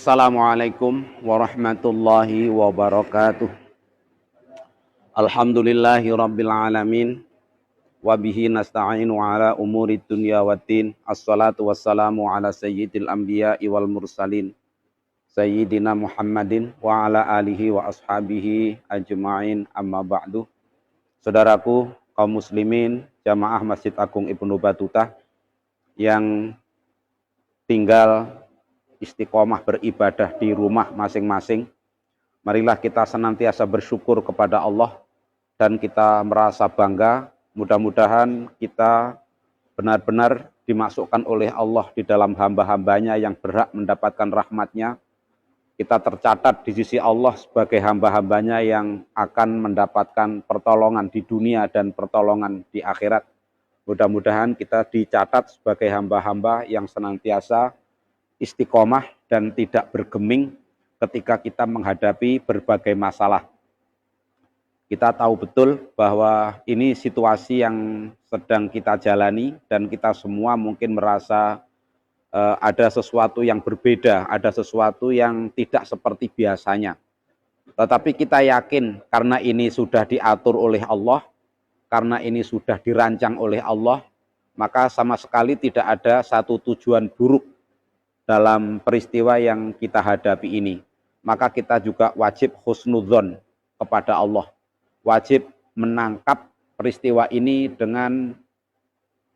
Assalamualaikum warahmatullahi wabarakatuh. Alhamdulillahi rabbil alamin. Wabihi nasta'inu ala umuri dunya waddin. Assalatu wassalamu ala sayyidil anbiya'i wal mursalin, Sayyidina Muhammadin wa ala alihi wa ashabihi ajma'in, amma ba'du. Saudaraku kaum muslimin jamaah Masjid Agung Ibnu Battuta yang tinggal istiqomah beribadah di rumah masing-masing, marilah kita senantiasa bersyukur kepada Allah dan kita merasa bangga. Mudah-mudahan kita benar-benar dimasukkan oleh Allah di dalam hamba-hambanya yang berhak mendapatkan rahmatnya. Kita tercatat di sisi Allah sebagai hamba-hambanya yang akan mendapatkan pertolongan di dunia dan pertolongan di akhirat. Mudah-mudahan kita dicatat sebagai hamba-hamba yang senantiasa istiqomah dan tidak bergeming ketika kita menghadapi berbagai masalah. Kita tahu betul bahwa ini situasi yang sedang kita jalani dan kita semua mungkin merasa ada sesuatu yang berbeda, ada sesuatu yang tidak seperti biasanya. Tetapi kita yakin karena ini sudah diatur oleh Allah, karena ini sudah dirancang oleh Allah, maka sama sekali tidak ada satu tujuan buruk dalam peristiwa yang kita hadapi ini. Maka kita juga wajib husnudzon kepada Allah, wajib menangkap peristiwa ini dengan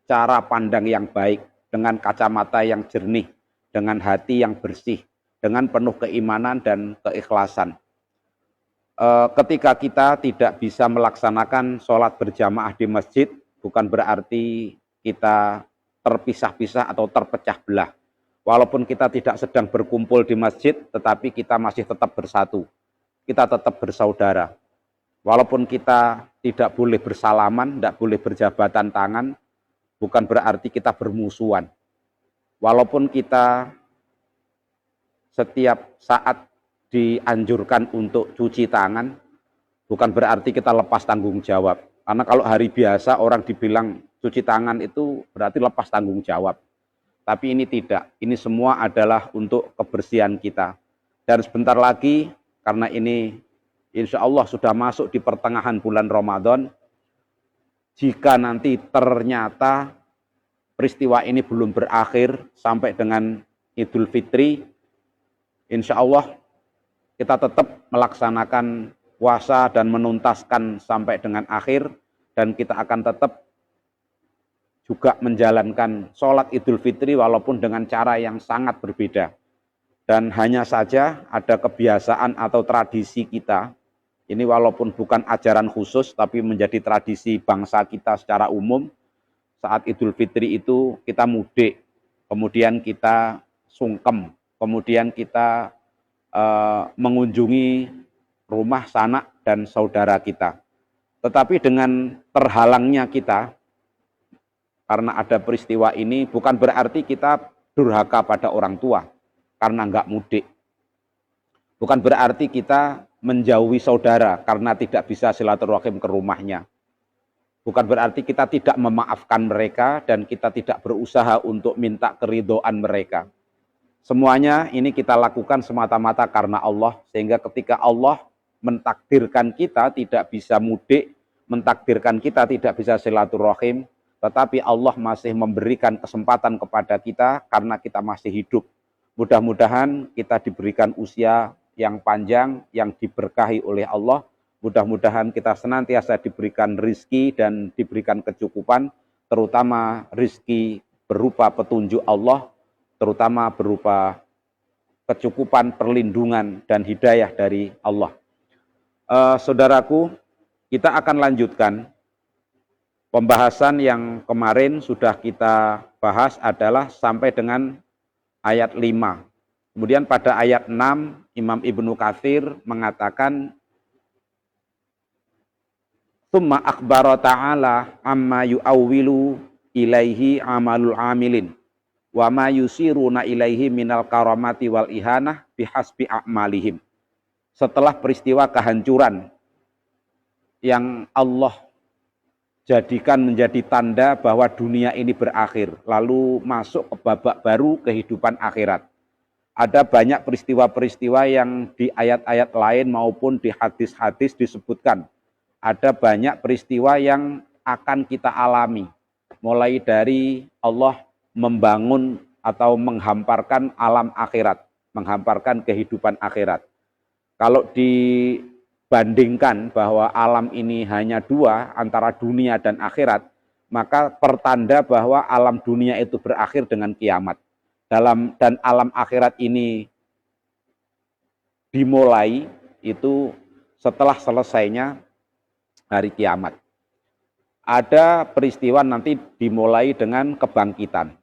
cara pandang yang baik, dengan kacamata yang jernih, dengan hati yang bersih, dengan penuh keimanan dan keikhlasan. Ketika kita tidak bisa melaksanakan sholat berjamaah di masjid, bukan berarti kita terpisah-pisah atau terpecah belah. Walaupun kita tidak sedang berkumpul di masjid, tetapi kita masih tetap bersatu. Kita tetap bersaudara. Walaupun kita tidak boleh bersalaman, tidak boleh berjabatan tangan, bukan berarti kita bermusuhan. Walaupun kita setiap saat dianjurkan untuk cuci tangan, bukan berarti kita lepas tanggung jawab. Karena kalau hari biasa orang dibilang cuci tangan itu berarti lepas tanggung jawab. Tapi ini tidak, ini semua adalah untuk kebersihan kita. Dan sebentar lagi, karena ini insya Allah sudah masuk di pertengahan bulan Ramadan, jika nanti ternyata peristiwa ini belum berakhir sampai dengan Idul Fitri, insya Allah kita tetap melaksanakan puasa dan menuntaskan sampai dengan akhir, dan kita akan tetap juga menjalankan sholat Idul Fitri walaupun dengan cara yang sangat berbeda. Dan hanya saja ada kebiasaan atau tradisi kita, ini walaupun bukan ajaran khusus tapi menjadi tradisi bangsa kita secara umum, saat Idul Fitri itu kita mudik, kemudian kita sungkem, kemudian kita mengunjungi rumah sanak dan saudara kita. Tetapi dengan terhalangnya kita, karena ada peristiwa ini, bukan berarti kita durhaka pada orang tua karena enggak mudik. Bukan berarti kita menjauhi saudara karena tidak bisa silaturahim ke rumahnya. Bukan berarti kita tidak memaafkan mereka dan kita tidak berusaha untuk minta keridhaan mereka. Semuanya ini kita lakukan semata-mata karena Allah, sehingga ketika Allah mentakdirkan kita tidak bisa mudik, mentakdirkan kita tidak bisa silaturahim, tetapi Allah masih memberikan kesempatan kepada kita karena kita masih hidup. Mudah-mudahan kita diberikan usia yang panjang, yang diberkahi oleh Allah. Mudah-mudahan kita senantiasa diberikan rizki dan diberikan kecukupan, terutama rizki berupa petunjuk Allah, terutama berupa kecukupan, perlindungan, dan hidayah dari Allah. Saudaraku, kita akan lanjutkan. Pembahasan yang kemarin sudah kita bahas adalah sampai dengan ayat 5. Kemudian pada ayat 6, Imam Ibnu Katsir mengatakan, "Tsumma akhbara ta'ala amma yu'awwilu ilaihi amalul amilin, wa ma yusiruna ilaihi minal karamati wal ihanah bihasbi a'malihim." Setelah peristiwa kehancuran yang Allah jadikan menjadi tanda bahwa dunia ini berakhir, lalu masuk ke babak baru kehidupan akhirat. Ada banyak peristiwa-peristiwa yang di ayat-ayat lain maupun di hadis-hadis disebutkan. Ada banyak peristiwa yang akan kita alami. Mulai dari Allah membangun atau menghamparkan alam akhirat, menghamparkan kehidupan akhirat. Kalau dibandingkan bahwa alam ini hanya dua, antara dunia dan akhirat, maka pertanda bahwa alam dunia itu berakhir dengan kiamat. Dan alam akhirat ini dimulai itu setelah selesainya hari kiamat. Ada peristiwa nanti dimulai dengan kebangkitan.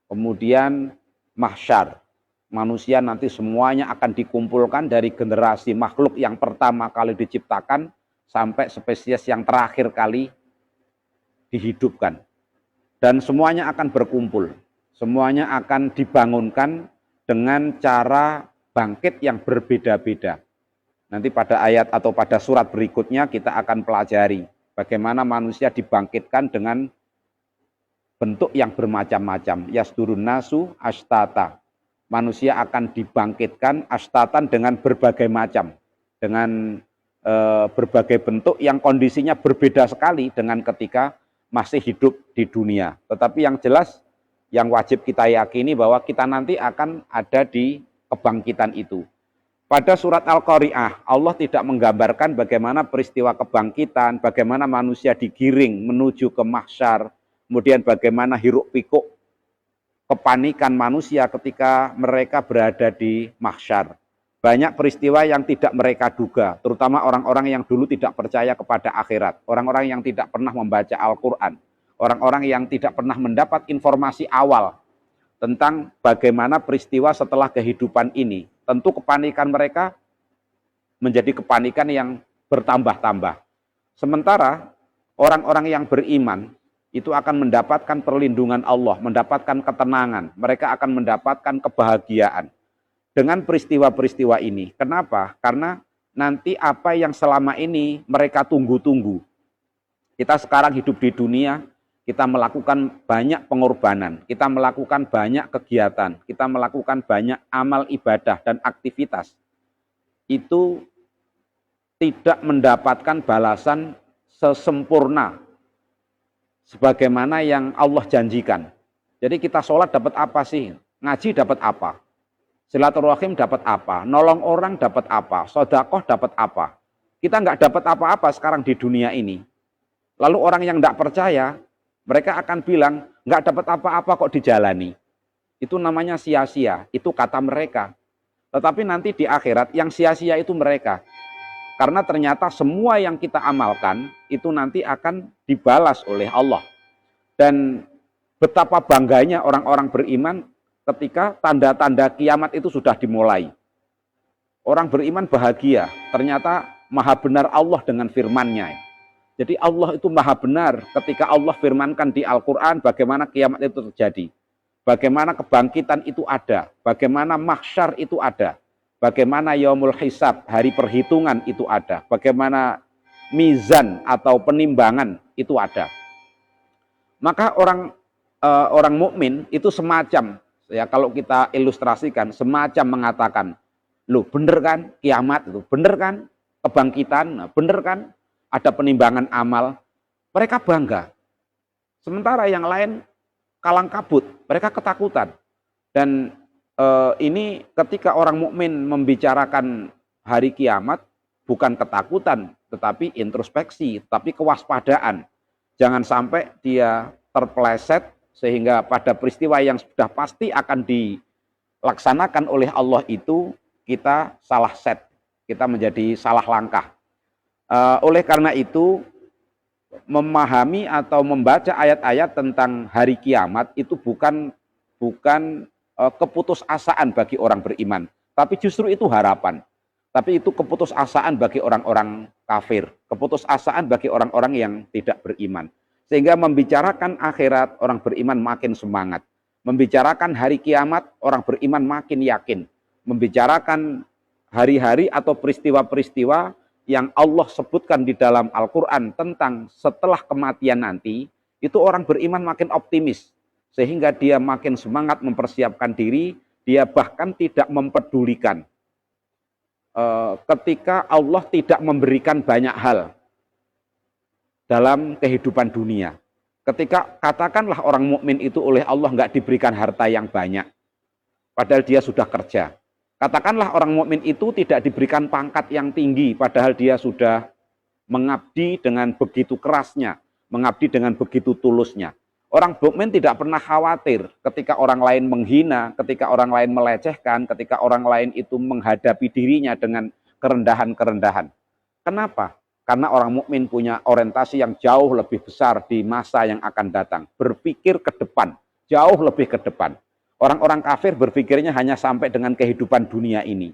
Kemudian mahsyar. Manusia nanti semuanya akan dikumpulkan dari generasi makhluk yang pertama kali diciptakan sampai spesies yang terakhir kali dihidupkan. Dan semuanya akan berkumpul. Semuanya akan dibangunkan dengan cara bangkit yang berbeda-beda. Nanti pada ayat atau pada surat berikutnya kita akan pelajari bagaimana manusia dibangkitkan dengan bentuk yang bermacam-macam. Yasdurun nasu ashtata. Manusia akan dibangkitkan ashtatan dengan berbagai macam. Dengan berbagai bentuk yang kondisinya berbeda sekali dengan ketika masih hidup di dunia. Tetapi yang jelas, yang wajib kita yakini bahwa kita nanti akan ada di kebangkitan itu. Pada surat Al-Qari'ah, Allah tidak menggambarkan bagaimana peristiwa kebangkitan, bagaimana manusia digiring menuju ke mahsyar, kemudian bagaimana hiruk pikuk kepanikan manusia ketika mereka berada di mahsyar. Banyak peristiwa yang tidak mereka duga, terutama orang-orang yang dulu tidak percaya kepada akhirat, orang-orang yang tidak pernah membaca Al-Quran, orang-orang yang tidak pernah mendapat informasi awal tentang bagaimana peristiwa setelah kehidupan ini. Tentu kepanikan mereka menjadi kepanikan yang bertambah-tambah. Sementara orang-orang yang beriman itu akan mendapatkan perlindungan Allah, mendapatkan ketenangan, mereka akan mendapatkan kebahagiaan dengan peristiwa-peristiwa ini. Kenapa? Karena nanti apa yang selama ini mereka tunggu-tunggu. Kita sekarang hidup di dunia, kita melakukan banyak pengorbanan, kita melakukan banyak kegiatan, kita melakukan banyak amal ibadah dan aktivitas. Itu tidak mendapatkan balasan sesempurna sebagaimana yang Allah janjikan. Jadi kita sholat dapat apa sih? Ngaji dapat apa? Silaturahim dapat apa? Nolong orang dapat apa? Sedekah dapat apa? Kita nggak dapat apa-apa sekarang di dunia ini. Lalu orang yang nggak percaya, mereka akan bilang, nggak dapat apa-apa kok dijalani. Itu namanya sia-sia, itu kata mereka. Tetapi nanti di akhirat, yang sia-sia itu mereka. Karena ternyata semua yang kita amalkan, itu nanti akan dibalas oleh Allah. Dan betapa bangganya orang-orang beriman ketika tanda-tanda kiamat itu sudah dimulai. Orang beriman bahagia, ternyata maha benar Allah dengan firman-Nya. Jadi Allah itu maha benar ketika Allah firmankan di Al-Quran bagaimana kiamat itu terjadi. Bagaimana kebangkitan itu ada. Bagaimana mahsyar itu ada. Bagaimana yaumul hisab, hari perhitungan itu ada. Bagaimana mizan atau penimbangan itu ada. Maka orang mukmin itu semacam, ya kalau kita ilustrasikan, semacam mengatakan, loh bener kan kiamat itu, bener kan kebangkitan, bener kan ada penimbangan amal, mereka bangga. Sementara yang lain kalang kabut, mereka ketakutan. Dan ini ketika orang mukmin membicarakan hari kiamat, bukan ketakutan, tetapi introspeksi, tetapi kewaspadaan. Jangan sampai dia terpeleset sehingga pada peristiwa yang sudah pasti akan dilaksanakan oleh Allah itu, kita salah set, kita menjadi salah langkah. Oleh karena itu, memahami atau membaca ayat-ayat tentang hari kiamat itu bukan keputusasaan bagi orang beriman, tapi justru itu harapan. Tapi itu keputusasaan bagi orang-orang kafir, keputusasaan bagi orang-orang yang tidak beriman. Sehingga membicarakan akhirat, orang beriman makin semangat. Membicarakan hari kiamat, orang beriman makin yakin. Membicarakan hari-hari atau peristiwa-peristiwa yang Allah sebutkan di dalam Al-Quran tentang setelah kematian nanti, itu orang beriman makin optimis. Sehingga dia makin semangat mempersiapkan diri Dia bahkan tidak mempedulikan ketika Allah tidak memberikan banyak hal dalam kehidupan dunia. Ketika katakanlah orang mukmin itu oleh Allah nggak diberikan harta yang banyak, padahal dia sudah kerja. Katakanlah orang mukmin itu tidak diberikan pangkat yang tinggi, padahal dia sudah mengabdi dengan begitu kerasnya, mengabdi dengan begitu tulusnya. Orang mukmin tidak pernah khawatir ketika orang lain menghina, ketika orang lain melecehkan, ketika orang lain itu menghadapi dirinya dengan kerendahan-kerendahan. Kenapa? Karena orang mukmin punya orientasi yang jauh lebih besar di masa yang akan datang. Berpikir ke depan, jauh lebih ke depan. Orang-orang kafir berpikirnya hanya sampai dengan kehidupan dunia ini.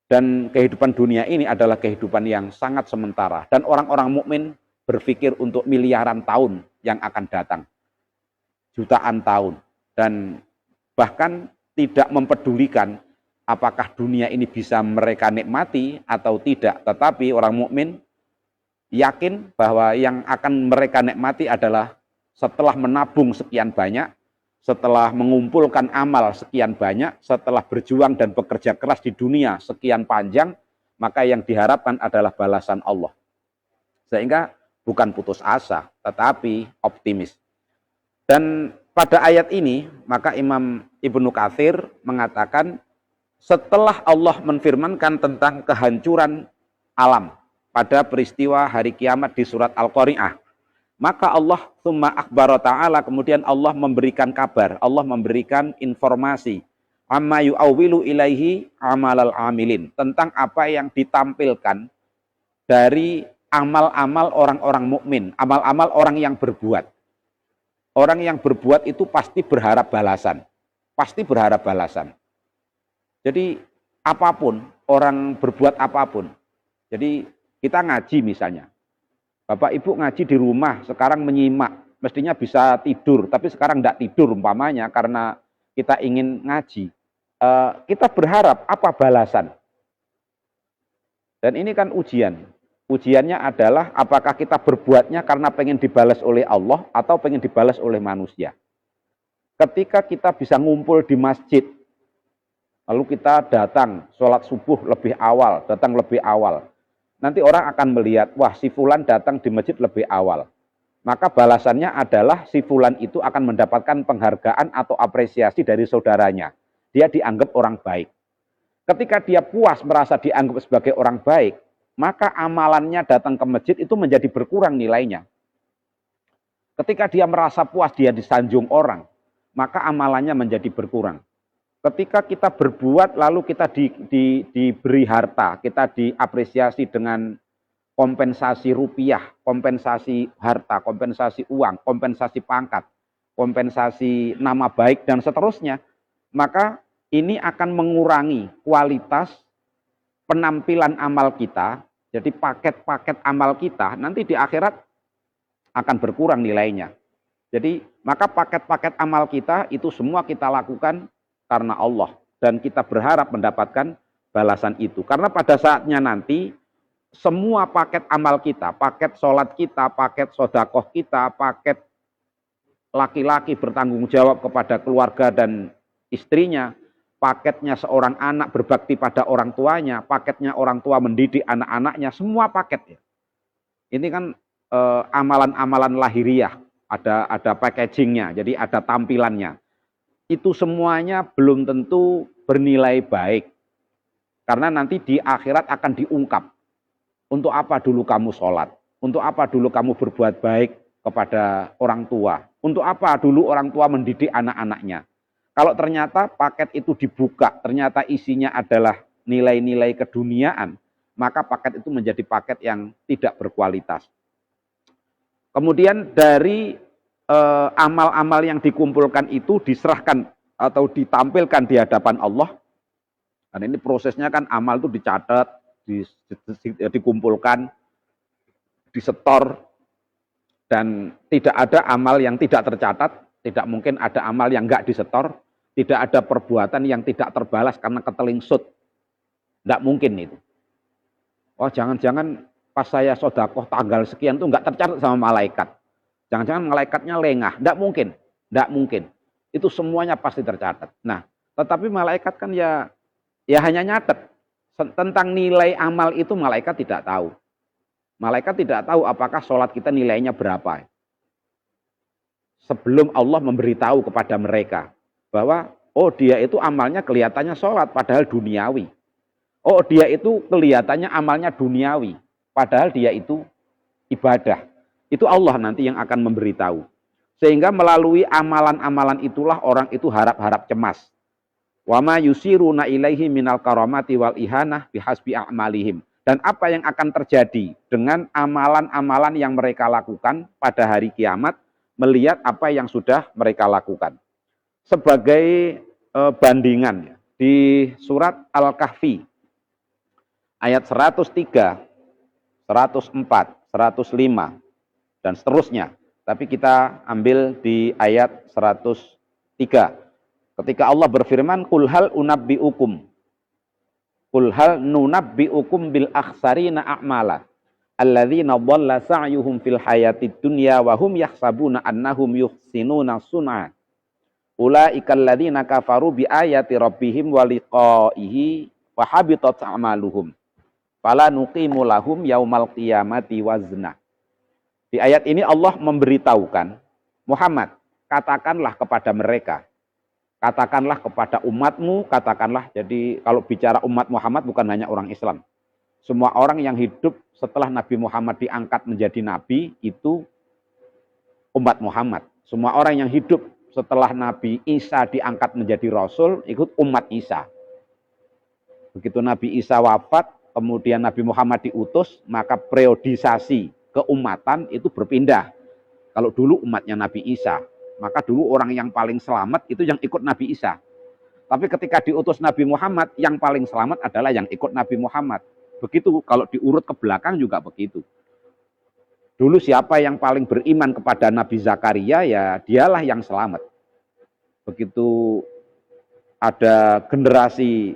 Dan kehidupan dunia ini adalah kehidupan yang sangat sementara. Dan orang-orang mukmin berpikir untuk miliaran tahun yang akan datang. Jutaan tahun. Dan bahkan tidak mempedulikan apakah dunia ini bisa mereka nikmati atau tidak. Tetapi orang mukmin yakin bahwa yang akan mereka nikmati adalah setelah menabung sekian banyak, setelah mengumpulkan amal sekian banyak, setelah berjuang dan bekerja keras di dunia sekian panjang, maka yang diharapkan adalah balasan Allah. Sehingga bukan putus asa, tetapi optimis. Dan pada ayat ini, maka Imam Ibnu Katsir mengatakan, setelah Allah menfirmankan tentang kehancuran alam pada peristiwa hari kiamat di surat Al-Qari'ah, maka Allah tsumma akhbara ta'ala, kemudian Allah memberikan kabar, Allah memberikan informasi amma yu'awwilu ilaihi amalal amilin, tentang apa yang ditampilkan dari amal-amal orang-orang mukmin, amal-amal orang yang berbuat. Orang yang berbuat itu pasti berharap balasan. Pasti berharap balasan. Jadi apapun, orang berbuat apapun. Jadi kita ngaji misalnya. Bapak Ibu ngaji di rumah, sekarang menyimak. Mestinya bisa tidur, tapi sekarang tidak tidur umpamanya karena kita ingin ngaji. Kita berharap apa balasan? Dan ini kan ujian. Ujiannya adalah apakah kita berbuatnya karena pengen dibalas oleh Allah atau pengen dibalas oleh manusia. Ketika kita bisa ngumpul di masjid, lalu kita datang sholat subuh lebih awal, datang lebih awal. Nanti orang akan melihat, wah si fulan datang di masjid lebih awal. Maka balasannya adalah si fulan itu akan mendapatkan penghargaan atau apresiasi dari saudaranya. Dia dianggap orang baik. Ketika dia puas merasa dianggap sebagai orang baik, maka amalannya datang ke masjid itu menjadi berkurang nilainya. Ketika dia merasa puas dia disanjung orang, maka amalannya menjadi berkurang. Ketika kita berbuat lalu kita diberi harta, kita diapresiasi dengan kompensasi rupiah, kompensasi harta, kompensasi uang, kompensasi pangkat, kompensasi nama baik dan seterusnya, maka ini akan mengurangi kualitas penampilan amal kita. Jadi paket-paket amal kita nanti di akhirat akan berkurang nilainya. Jadi maka paket-paket amal kita itu semua kita lakukan karena Allah, dan kita berharap mendapatkan balasan itu. Karena pada saatnya nanti semua paket amal kita, paket sholat kita, paket sodakoh kita, paket laki-laki bertanggung jawab kepada keluarga dan istrinya, paketnya seorang anak berbakti pada orang tuanya, paketnya orang tua mendidik anak-anaknya, semua paket ya. Ini kan amalan-amalan lahiriah, ada packagingnya, jadi ada tampilannya. Itu semuanya belum tentu bernilai baik. Karena nanti di akhirat akan diungkap. Untuk apa dulu kamu sholat? Untuk apa dulu kamu berbuat baik kepada orang tua? Untuk apa dulu orang tua mendidik anak-anaknya? Kalau ternyata paket itu dibuka, ternyata isinya adalah nilai-nilai keduniaan, maka paket itu menjadi paket yang tidak berkualitas. Kemudian dari amal-amal yang dikumpulkan itu diserahkan atau ditampilkan di hadapan Allah. Dan ini prosesnya kan amal itu dicatat, dikumpulkan, disetor, dan tidak ada amal yang tidak tercatat, tidak mungkin ada amal yang enggak disetor, tidak ada perbuatan yang tidak terbalas karena ketelingsut. Enggak mungkin itu. Oh jangan-jangan pas saya sodakoh tanggal sekian itu enggak tercatat sama malaikat. Jangan-jangan malaikatnya lengah. Tidak mungkin. Tidak mungkin. Itu semuanya pasti tercatat. Nah, Tetapi malaikat kan ya hanya nyatet. Tentang nilai amal itu malaikat tidak tahu. Malaikat tidak tahu apakah sholat kita nilainya berapa. Sebelum Allah memberitahu kepada mereka bahwa oh dia itu amalnya kelihatannya sholat padahal duniawi. Oh dia itu kelihatannya amalnya duniawi padahal dia itu ibadah. Itu Allah nanti yang akan memberitahu. Sehingga melalui amalan-amalan itulah orang itu harap-harap cemas. Wa ma yusiruna ilaihi minal karamati wal ihanah bihasbi a'malihim. Dan apa yang akan terjadi dengan amalan-amalan yang mereka lakukan pada hari kiamat melihat apa yang sudah mereka lakukan. Sebagai bandingan di surat Al-Kahfi ayat 103, 104, 105 dan seterusnya. Tapi kita ambil di ayat 103. Ketika Allah berfirman, "Qul hal unabbiukum." "Qul hal nunabbiukum bil akhsarina a'mala alladzina dhalla sa'yuhum fil hayatid dunya wa hum yahsabuna annahum yuhsinuna sun'a. Ulaikal ladzina kafaru bi ayati rabbihim wa liqa'ihi wa habitat a'maluhum. Fala nuqimu lahum yaumal qiyamati wazna." Di ayat ini Allah memberitahukan, Muhammad, katakanlah kepada mereka, katakanlah kepada umatmu, katakanlah, jadi kalau bicara umat Muhammad bukan hanya orang Islam. Semua orang yang hidup setelah Nabi Muhammad diangkat menjadi Nabi, itu umat Muhammad. Semua orang yang hidup setelah Nabi Isa diangkat menjadi Rasul, ikut umat Isa. Begitu Nabi Isa wafat, kemudian Nabi Muhammad diutus, maka periodisasi keumatan itu berpindah. Kalau dulu umatnya Nabi Isa, maka dulu orang yang paling selamat itu yang ikut Nabi Isa. Tapi ketika diutus Nabi Muhammad, yang paling selamat adalah yang ikut Nabi Muhammad. Begitu kalau diurut ke belakang juga begitu. Dulu siapa yang paling beriman kepada Nabi Zakaria, ya dialah yang selamat. Begitu ada generasi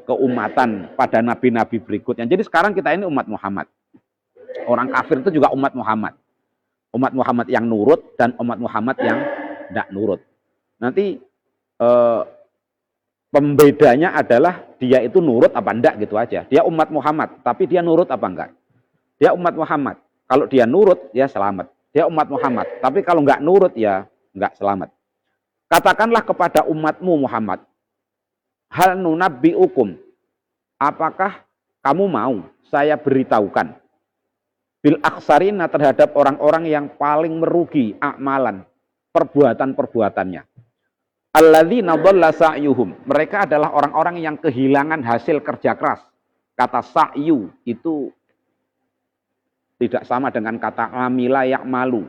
keumatan pada nabi-nabi berikutnya. Jadi sekarang kita ini umat Muhammad. Orang kafir itu juga umat Muhammad. Umat Muhammad yang nurut dan umat Muhammad yang tidak nurut. Nanti pembedanya adalah dia itu nurut apa enggak gitu aja. Dia umat Muhammad, tapi dia nurut apa enggak? Dia umat Muhammad. Kalau dia nurut, ya selamat. Dia umat Muhammad. Tapi kalau enggak nurut, ya enggak selamat. Katakanlah kepada umatmu Muhammad, hal nunabbiukum, apakah kamu mau saya beritahukan bil aksarina terhadap orang-orang yang paling merugi amalan, perbuatan-perbuatannya. Alladzina dhalla sa'yuhum, mereka adalah orang-orang yang kehilangan hasil kerja keras. Kata sa'yu itu tidak sama dengan kata amila ya'malu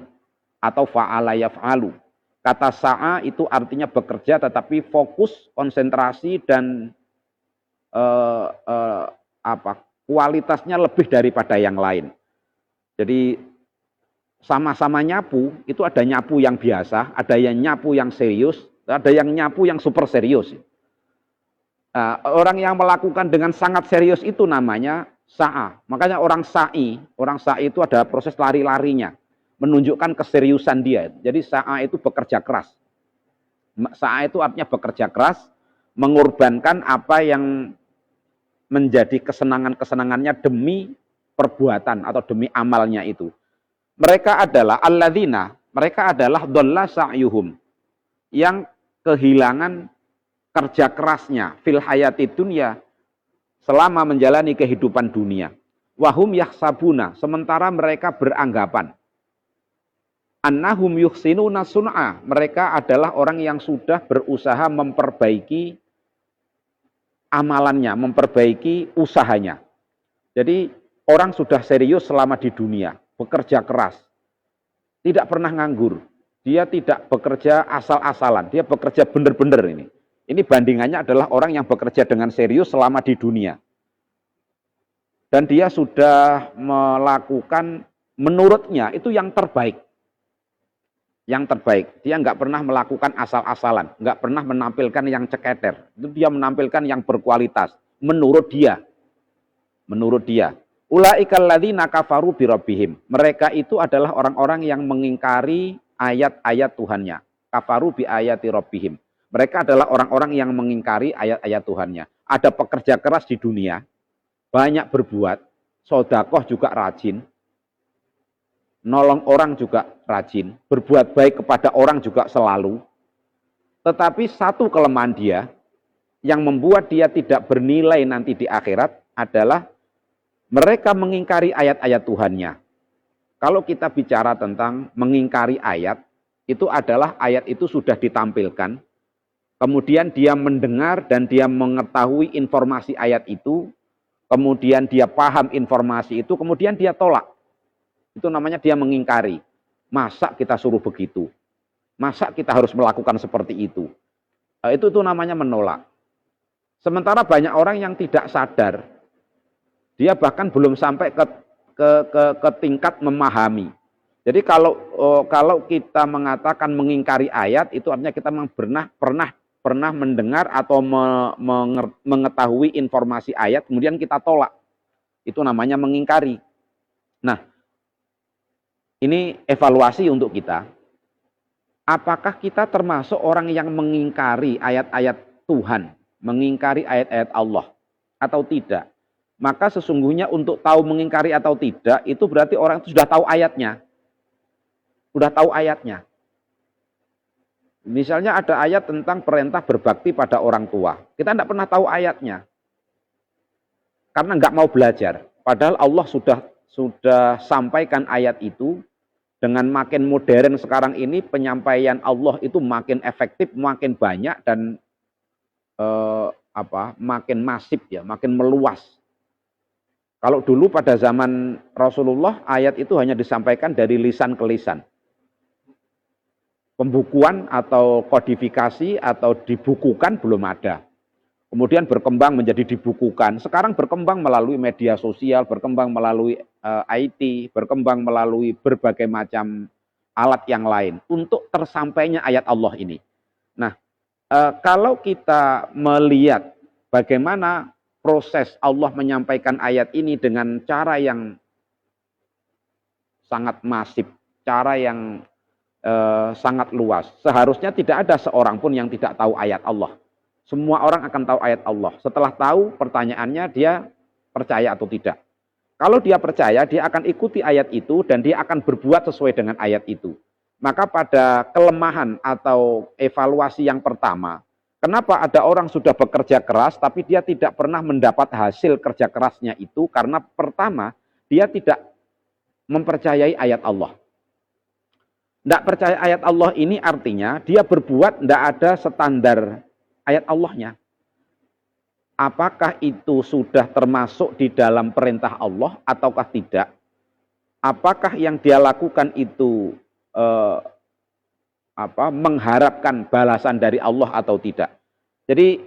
atau fa'ala yaf'alu. Kata sa'a itu artinya bekerja tetapi fokus, konsentrasi dan kualitasnya lebih daripada yang lain. Jadi sama-sama nyapu, itu ada nyapu yang biasa, ada yang nyapu yang serius, ada yang nyapu yang super serius. Nah, orang yang melakukan dengan sangat serius itu namanya sa'a. Makanya orang sa'i itu ada proses lari-larinya, menunjukkan keseriusan dia. Jadi sa'a itu bekerja keras. Sa'a itu artinya bekerja keras, mengorbankan apa yang menjadi kesenangan-kesenangannya demi perbuatan atau demi amalnya itu. Mereka adalah alladzina, mereka adalah dhalla sa'yuhum, yang kehilangan kerja kerasnya fil hayati dunya, selama menjalani kehidupan dunia. Wahum yahsabuna, sementara mereka beranggapan annahum yuhsinuna sun'a, mereka adalah orang yang sudah berusaha memperbaiki amalannya, memperbaiki usahanya. Jadi orang sudah serius selama di dunia, bekerja keras, tidak pernah nganggur. Dia tidak bekerja asal-asalan, dia bekerja benar-benar ini. Ini bandingannya adalah orang yang bekerja dengan serius selama di dunia. Dan dia sudah melakukan, menurutnya itu yang terbaik. Yang terbaik, dia nggak pernah melakukan asal-asalan, nggak pernah menampilkan yang ceketer. Itu dia menampilkan yang berkualitas, menurut dia. Menurut dia. Ulaikal ladzina kafaru bi rabbihim. Mereka itu adalah orang-orang yang mengingkari ayat-ayat Tuhannya. Kafaru bi ayati rabbihim. Mereka adalah orang-orang yang mengingkari ayat-ayat Tuhannya. Ada pekerja keras di dunia, banyak berbuat, sodakoh juga rajin, nolong orang juga rajin, berbuat baik kepada orang juga selalu. Tetapi satu kelemahan dia, yang membuat dia tidak bernilai nanti di akhirat adalah mereka mengingkari ayat-ayat Tuhannya. Kalau kita bicara tentang mengingkari ayat, itu adalah ayat itu sudah ditampilkan, kemudian dia mendengar dan dia mengetahui informasi ayat itu, kemudian dia paham informasi itu, kemudian dia tolak. Itu namanya dia mengingkari. Masa kita suruh begitu? Masa kita harus melakukan seperti itu? Itu namanya menolak. Sementara banyak orang yang tidak sadar, dia bahkan belum sampai ke tingkat memahami. Jadi kalau kita mengatakan mengingkari ayat, itu artinya kita memang pernah mendengar atau mengetahui informasi ayat, kemudian kita tolak. Itu namanya mengingkari. Nah, ini evaluasi untuk kita. Apakah kita termasuk orang yang mengingkari ayat-ayat Tuhan, mengingkari ayat-ayat Allah, atau tidak? Maka sesungguhnya untuk tahu mengingkari atau tidak, itu berarti orang itu sudah tahu ayatnya. Sudah tahu ayatnya. Misalnya ada ayat tentang perintah berbakti pada orang tua. Kita tidak pernah tahu ayatnya. Karena nggak mau belajar. Padahal Allah sudah sampaikan ayat itu. Dengan makin modern sekarang ini, penyampaian Allah itu makin efektif, makin banyak, dan makin masif ya, makin meluas. Kalau dulu pada zaman Rasulullah, ayat itu hanya disampaikan dari lisan ke lisan. Pembukuan atau kodifikasi atau dibukukan belum ada. Kemudian berkembang menjadi dibukukan. Sekarang berkembang melalui media sosial, berkembang melalui IT, berkembang melalui berbagai macam alat yang lain untuk tersampainya ayat Allah ini. Nah, kalau kita melihat bagaimana proses Allah menyampaikan ayat ini dengan cara yang sangat masif, cara yang sangat luas, seharusnya tidak ada seorang pun yang tidak tahu ayat Allah. Semua orang akan tahu ayat Allah. Setelah tahu, pertanyaannya dia percaya atau tidak. Kalau dia percaya, dia akan ikuti ayat itu dan dia akan berbuat sesuai dengan ayat itu. Maka pada kelemahan atau evaluasi yang pertama, kenapa ada orang sudah bekerja keras tapi dia tidak pernah mendapat hasil kerja kerasnya itu? Karena pertama, dia tidak mempercayai ayat Allah. Tidak percaya ayat Allah ini artinya dia berbuat tidak ada standar ayat Allahnya. Apakah itu sudah termasuk di dalam perintah Allah ataukah tidak? Apakah yang dia lakukan itu mengharapkan balasan dari Allah atau tidak? Jadi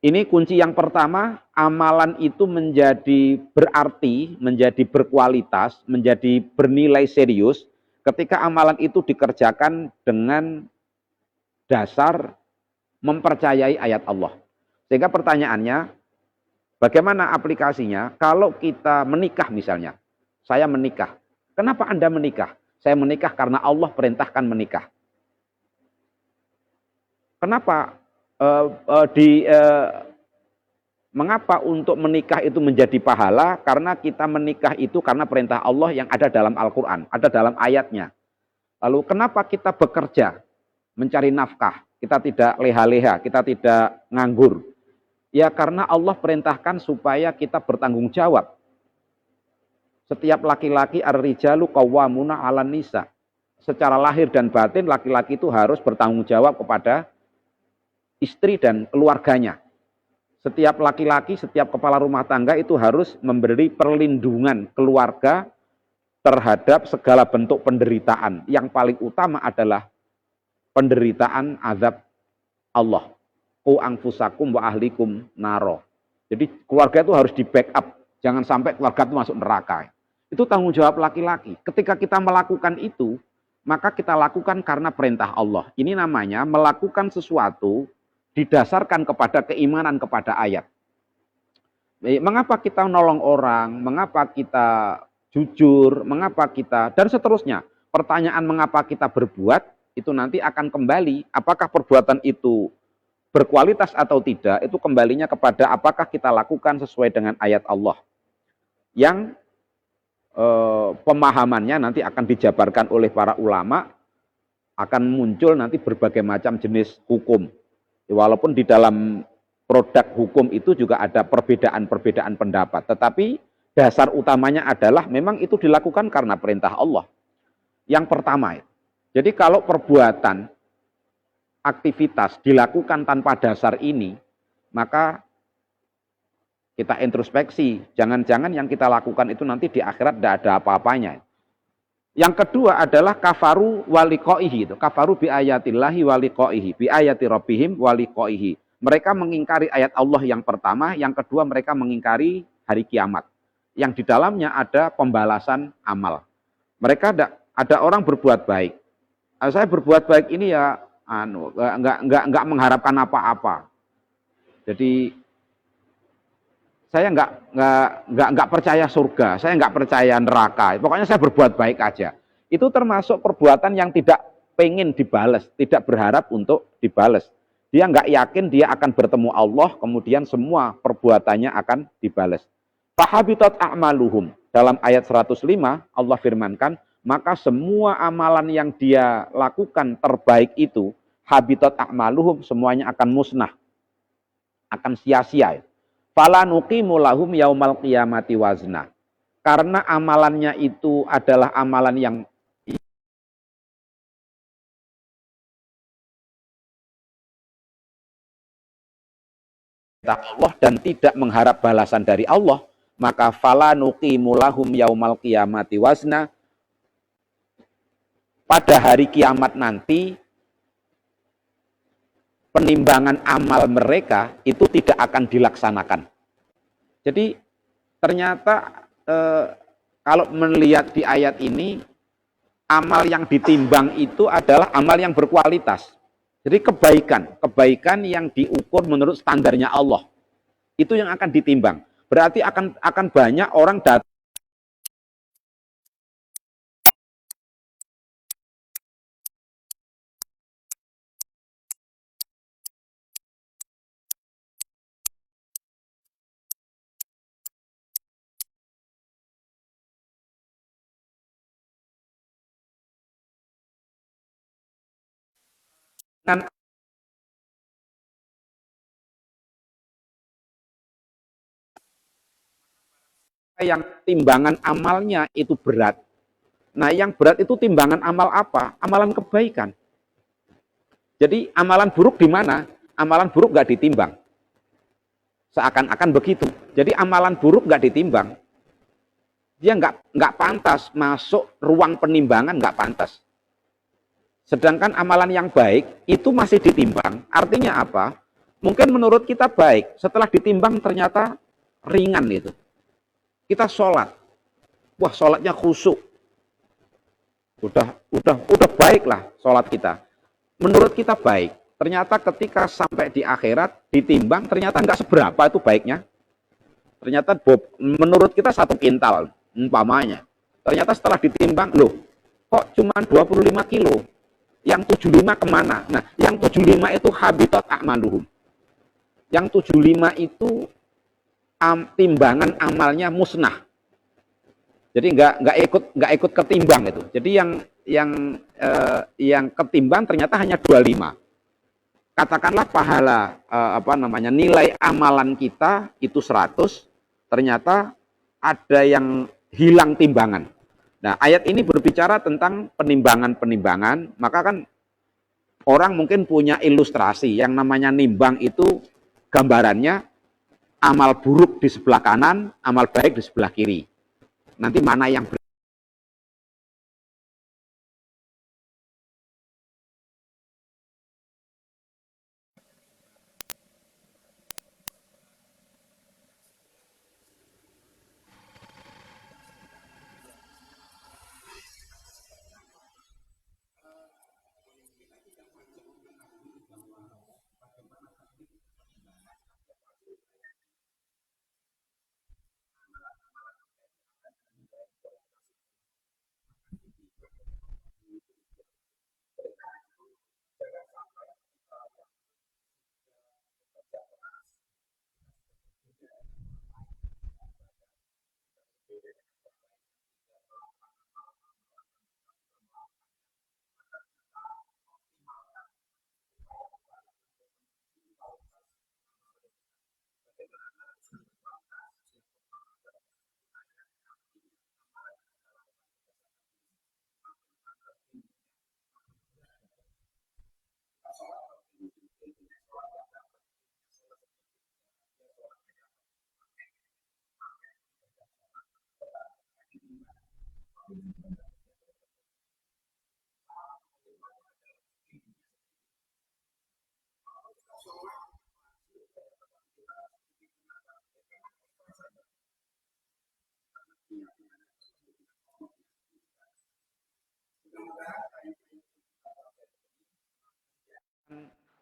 ini kunci yang pertama, amalan itu menjadi berarti, menjadi berkualitas, menjadi bernilai serius ketika amalan itu dikerjakan dengan dasar mempercayai ayat Allah. Sehingga pertanyaannya, bagaimana aplikasinya? Kalau kita menikah misalnya, saya menikah. Kenapa Anda menikah? Saya menikah karena Allah perintahkan menikah. Kenapa? Mengapa untuk menikah itu menjadi pahala? Karena kita menikah itu karena perintah Allah yang ada dalam Al-Quran, ada dalam ayatnya. Lalu kenapa kita bekerja, mencari nafkah? Kita tidak leha-leha, kita tidak nganggur. Ya karena Allah perintahkan supaya kita bertanggung jawab. Setiap laki-laki ar-rijalu qawwamuna 'alan nisa. Secara lahir dan batin laki-laki itu harus bertanggung jawab kepada istri dan keluarganya. Setiap laki-laki, setiap kepala rumah tangga itu harus memberi perlindungan keluarga terhadap segala bentuk penderitaan. Yang paling utama adalah penderitaan azab Allah. Qu anfusakum wa ahlikum naro. Jadi keluarga itu harus di backup. Jangan sampai keluarga itu masuk neraka. Itu tanggung jawab laki-laki. Ketika kita melakukan itu, maka kita lakukan karena perintah Allah. Ini namanya melakukan sesuatu didasarkan kepada keimanan kepada ayat. Mengapa kita nolong orang, mengapa kita jujur, mengapa kita, dan seterusnya. Pertanyaan mengapa kita berbuat, itu nanti akan kembali, apakah perbuatan itu berkualitas atau tidak itu kembalinya kepada apakah kita lakukan sesuai dengan ayat Allah yang pemahamannya nanti akan dijabarkan oleh para ulama, akan muncul nanti berbagai macam jenis hukum. Walaupun di dalam produk hukum itu juga ada perbedaan-perbedaan pendapat, tetapi dasar utamanya adalah memang itu dilakukan karena perintah Allah. Yang pertama, jadi kalau perbuatan aktivitas dilakukan tanpa dasar ini, maka kita introspeksi, jangan-jangan yang kita lakukan itu nanti di akhirat tidak ada apa-apanya. Yang kedua adalah kafaru waliqaihi, itu kafaru bi ayatillahi waliqaihi, bi ayati rabbihim waliqaihi. Mereka mengingkari ayat Allah yang pertama, yang kedua mereka mengingkari hari kiamat. Yang di dalamnya ada pembalasan amal. Mereka ada orang berbuat baik. Saya berbuat baik ini ya enggak mengharapkan apa-apa. Jadi saya enggak percaya surga, saya enggak percaya neraka. Pokoknya saya berbuat baik aja. Itu termasuk perbuatan yang tidak pengen dibalas, tidak berharap untuk dibalas. Dia enggak yakin dia akan bertemu Allah, kemudian semua perbuatannya akan dibalas. Fahabitat a'maluhum. Dalam ayat 105 Allah firmankan, maka semua amalan yang dia lakukan terbaik itu, habitat a'maluhum, semuanya akan musnah, akan sia-sia. Fala nuqimu lahum yaumal qiyamati wazna. Karena amalannya itu adalah amalan yang Allah dan tidak mengharap balasan dari Allah, maka fala nuqimu lahum yaumal qiyamati wazna. Pada hari kiamat nanti penimbangan amal mereka itu tidak akan dilaksanakan. Jadi ternyata kalau melihat di ayat ini, amal yang ditimbang itu adalah amal yang berkualitas. Jadi kebaikan yang diukur menurut standarnya Allah, itu yang akan ditimbang. Berarti akan banyak orang datang yang timbangan amalnya itu berat. Nah, yang berat itu timbangan amal apa? Amalan kebaikan. Jadi amalan buruk di mana? Amalan buruk nggak ditimbang. Seakan-akan begitu. Jadi amalan buruk nggak ditimbang. Dia nggak pantas masuk ruang penimbangan, nggak pantas. Sedangkan amalan yang baik itu masih ditimbang. Artinya apa? Mungkin menurut kita baik, setelah ditimbang ternyata ringan itu. Kita sholat, wah sholatnya khusyuk, udah baik lah sholat kita. Menurut kita baik, ternyata ketika sampai di akhirat ditimbang ternyata nggak seberapa itu baiknya. Ternyata menurut kita 1 kintal umpamanya. Ternyata setelah ditimbang, loh kok cuma 25 kilo, yang 75 kemana? Nah, yang 75 itu habitat a'maluhum. Yang 75 itu timbangan amalnya musnah. Jadi nggak ikut ketimbang itu. Jadi yang ketimbang ternyata hanya 25. Katakanlah pahala nilai amalan kita itu 100, ternyata ada yang hilang timbangan. Nah, ayat ini berbicara tentang penimbangan-penimbangan, maka kan orang mungkin punya ilustrasi yang namanya nimbang itu gambarannya amal buruk di sebelah kanan, amal baik di sebelah kiri. Nanti mana yang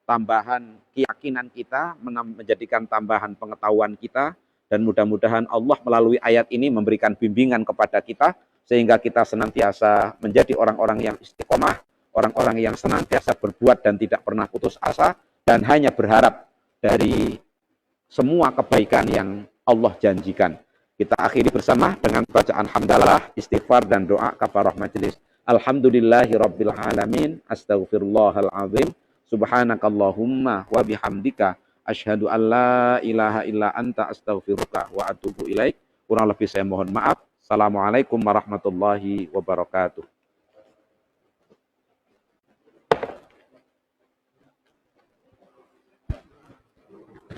tambahan keyakinan kita, menjadikan tambahan pengetahuan kita, dan mudah-mudahan Allah melalui ayat ini memberikan bimbingan kepada kita, sehingga kita senantiasa menjadi orang-orang yang istiqomah, orang-orang yang senantiasa berbuat dan tidak pernah putus asa, dan hanya berharap dari semua kebaikan yang Allah janjikan. Kita akhiri bersama dengan bacaan hamdalah, istighfar, dan doa kafarah majelis. Alhamdulillahi rabbil alamin, astaghfirullahal azim, subhanakallahumma wa bihamdika, asyhadu an la ilaha illa anta, astaghfiruka wa atubu ilaik. Kurang lebih saya mohon maaf. Assalamualaikum warahmatullahi wabarakatuh.